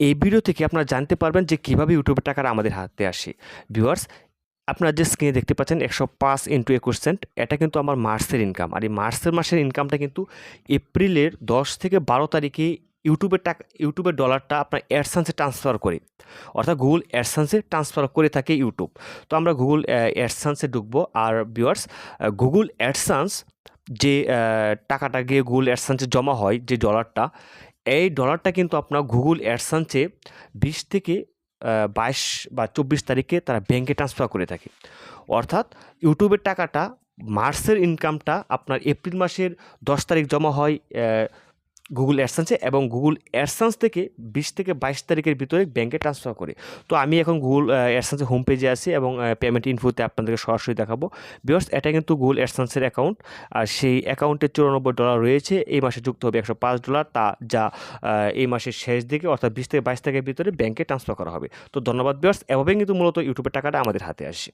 এই ভিডিও থেকে আপনারা জানতে পারবেন যে কীভাবে ইউটিউবের টাকাটা আমাদের হাতে আসে। ভিউয়ার্স, আপনারা যে স্ক্রিনে দেখতে পাচ্ছেন 105 × 21 সেন্ট, এটা কিন্তু আমার মার্চের ইনকাম। আর এই মাসের ইনকামটা কিন্তু এপ্রিলের 10 থেকে 12 তারিখে ইউটিউবের ডলারটা আপনার অ্যাডসেন্সে ট্রান্সফার করে, অর্থাৎ গুগল অ্যাডসেন্সে ট্রান্সফার করে থাকে ইউটিউব। তো আমরা গুগল অ্যাডসেন্সে ঢুকবো। আর ভিউয়ার্স, গুগল অ্যাডসেন্স যে টাকাটা গিয়ে গুগল অ্যাডসেন্সে জমা হয়, যে ডলারটা, এই ডলারটা কিন্তু আপনার গুগল অ্যাডসেন্সে 20 থেকে 22 বা 24 তারিখে তারা ব্যাংকে ট্রান্সফার করে থাকে। অর্থাৎ ইউটিউবের টাকাটা, মার্চের ইনকামটা আপনার এপ্রিল মাসের 10 তারিখ জমা হয় গুগল অ্যাডসেন্সে, এবং গুগল অ্যাডসেন্স থেকে 20 থেকে 22 তারিখের ভিতরে ব্যাংকে ট্রান্সফার করে। তো আমি এখন গুগল অ্যাডসেন্সের হোম পেজে আছি এবং পেমেন্ট ইনফোতে আপনাদেরকে সরাসরি দেখাবো। ভিউয়ার্স, এটা কিন্তু গুগল অ্যাডসেন্সের অ্যাকাউন্ট, আর সেই অ্যাকাউন্টে $94 রয়েছে। এই মাসে যুক্ত হবে $105, যা এই মাসের শেষ দিকে অর্থাৎ 20 থেকে 22 তারিখের ভিতরে ব্যাংকে ট্রান্সফার করা হবে। তো ধন্যবাদ ভিউয়ার্স, এভাবেই কিন্তু মূলত ইউটিউবের টাকাটা আমাদের হাতে আসে।